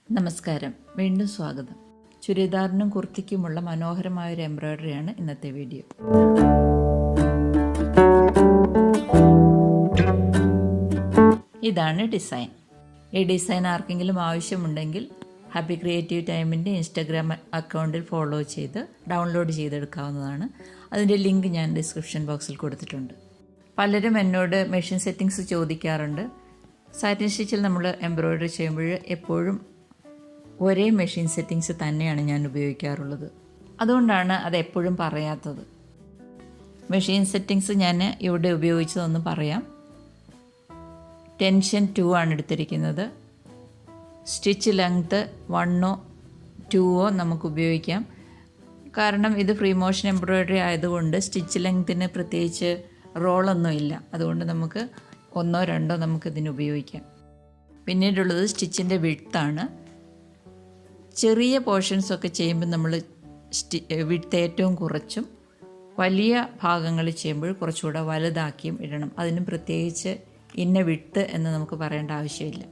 നമസ്കാരം, വീണ്ടും സ്വാഗതം. ചുരിദാറിനും കുർത്തിക്കുമുള്ള മനോഹരമായ ഒരു എംബ്രോയ്ഡറിയാണ് ഇന്നത്തെ വീഡിയോ. ഇതാണ് ഡിസൈൻ. ഈ ഡിസൈൻ ആർക്കെങ്കിലും ആവശ്യമുണ്ടെങ്കിൽ ഹാപ്പി ക്രിയേറ്റീവ് ടൈമിൻ്റെ ഇൻസ്റ്റാഗ്രാം അക്കൗണ്ടിൽ ഫോളോ ചെയ്ത് ഡൗൺലോഡ് ചെയ്തെടുക്കാവുന്നതാണ്. അതിൻ്റെ ലിങ്ക് ഞാൻ ഡിസ്ക്രിപ്ഷൻ ബോക്സിൽ കൊടുത്തിട്ടുണ്ട്. പലരും എന്നോട് മെഷീൻ സെറ്റിങ്സ് ചോദിക്കാറുണ്ട്. സാറ്റിൻ സ്റ്റിച്ചിൽ നമ്മൾ എംബ്രോയ്ഡറി ചെയ്യുമ്പോൾ എപ്പോഴും ഒരേ മെഷീൻ സെറ്റിങ്സ് തന്നെയാണ് ഞാൻ ഉപയോഗിക്കാറുള്ളത്. അതുകൊണ്ടാണ് അത് എപ്പോഴും പറയാത്തത്. മെഷീൻ സെറ്റിങ്സ് ഞാൻ ഇവിടെ ഉപയോഗിച്ചതൊന്ന് പറയാം. ടെൻഷൻ 2 ആണ് എടുത്തിരിക്കുന്നത്. സ്റ്റിച്ച് ലെങ്ത്ത് 1 2 നമുക്ക് ഉപയോഗിക്കാം. കാരണം ഇത് ഫ്രീ മോഷൻ എംബ്രോയ്ഡറി ആയതുകൊണ്ട് സ്റ്റിച്ച് ലെങ്ത്തിന് പ്രത്യേകിച്ച് റോളൊന്നുമില്ല. അതുകൊണ്ട് നമുക്ക് 1 2 നമുക്കിതിന് ഉപയോഗിക്കാം. പിന്നീടുള്ളത് സ്റ്റിച്ചിൻ്റെ വിഡ്ത്താണ്. ചെറിയ പോർഷൻസൊക്കെ ചെയ്യുമ്പോൾ നമ്മൾ വിഡ്ത്ത് ഏറ്റവും കുറച്ചും വലിയ ഭാഗങ്ങൾ ചെയ്യുമ്പോൾ കുറച്ചുകൂടെ വലുതാക്കിയും ഇടണം. അതിന് പ്രത്യേകിച്ച് ഇന്ന വിഡ്ത്ത് എന്ന് നമുക്ക് പറയേണ്ട ആവശ്യമില്ല.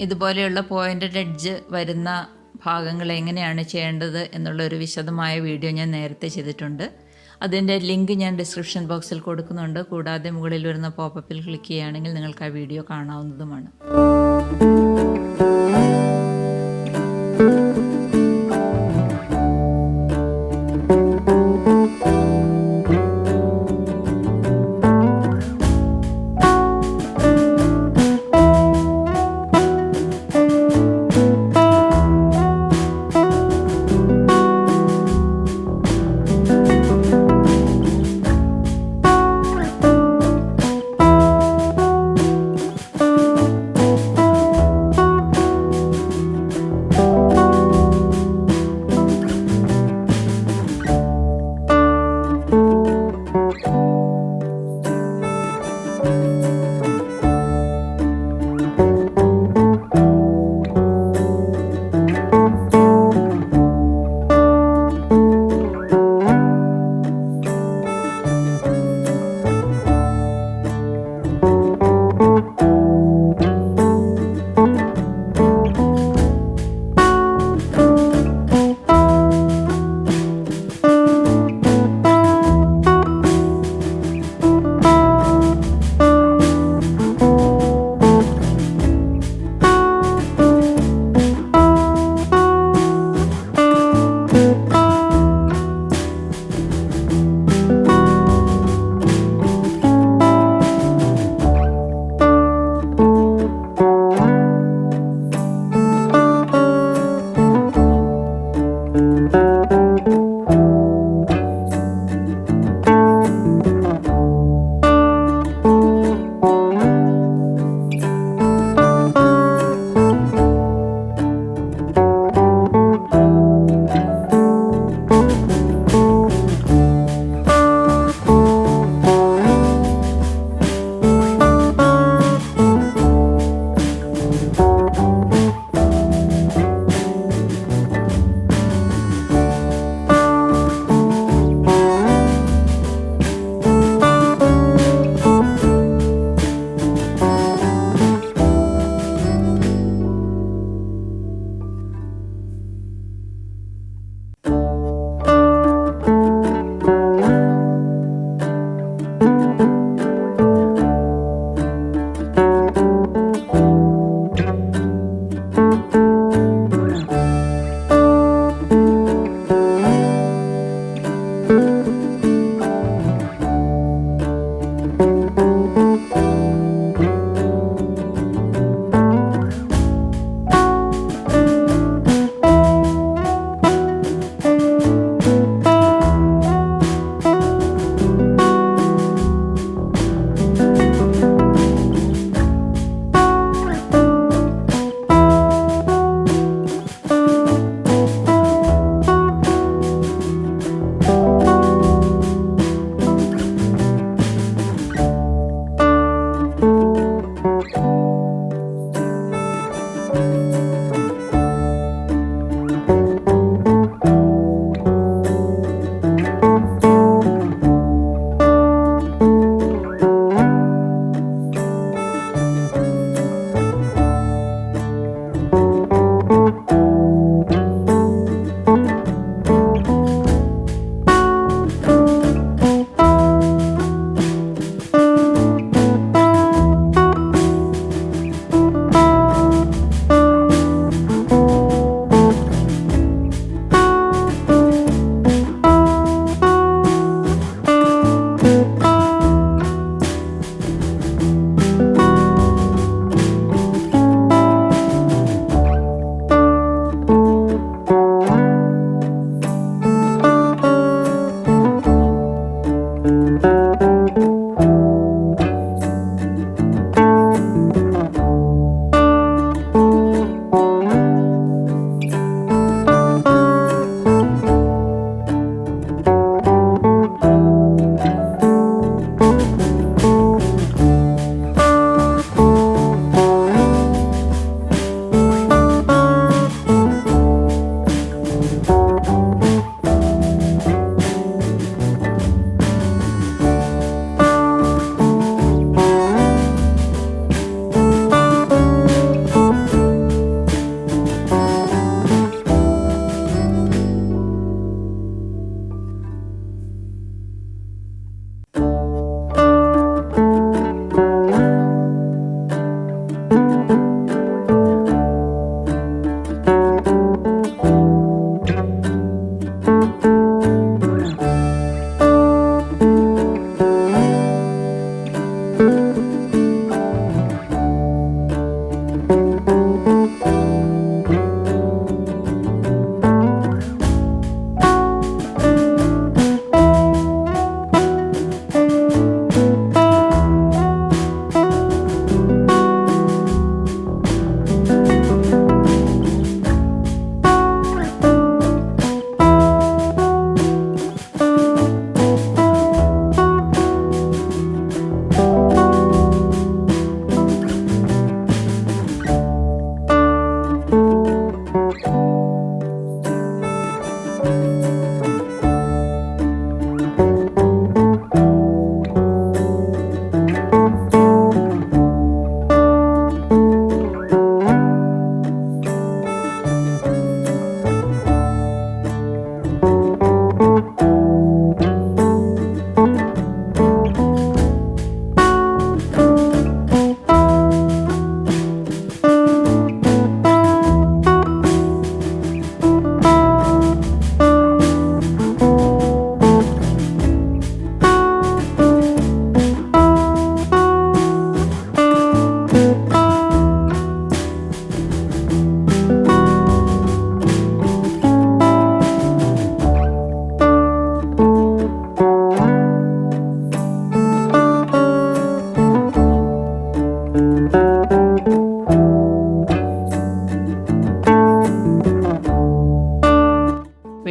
ഇതുപോലെയുള്ള പോയിൻ്റഡ് എഡ്ജ് വരുന്ന ഭാഗങ്ങൾ എങ്ങനെയാണ് ചെയ്യേണ്ടത് എന്നുള്ളൊരു വിശദമായ വീഡിയോ ഞാൻ നേരത്തെ ചെയ്തിട്ടുണ്ട്. അതിൻ്റെ ലിങ്ക് ഞാൻ ഡിസ്ക്രിപ്ഷൻ ബോക്സിൽ കൊടുക്കുന്നുണ്ട്. കൂടാതെ മുകളിൽ വരുന്ന പോപ്പപ്പിൽ ക്ലിക്ക് ചെയ്യുകയാണെങ്കിൽ നിങ്ങൾക്ക് ആ വീഡിയോ കാണാവുന്നതുമാണ്.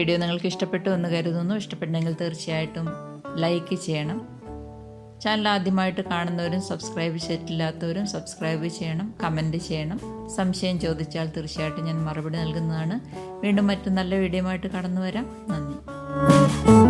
വീഡിയോ നിങ്ങൾക്ക് ഇഷ്ടപ്പെട്ടു എന്ന് കരുതുന്നു. ഇഷ്ടപ്പെട്ടെങ്കിൽ തീർച്ചയായിട്ടും ലൈക്ക് ചെയ്യണം. ചാനൽ ആദ്യമായിട്ട് കാണുന്നവരും സബ്സ്ക്രൈബ് ചെയ്തിട്ടില്ലാത്തവരും സബ്സ്ക്രൈബ് ചെയ്യണം, കമൻറ്റ് ചെയ്യണം. സംശയം ചോദിച്ചാൽ തീർച്ചയായിട്ടും ഞാൻ മറുപടി നൽകുന്നതാണ്. വീണ്ടും മറ്റു നല്ല വീഡിയോ ആയിട്ട് കടന്നു വരാം. നന്ദി.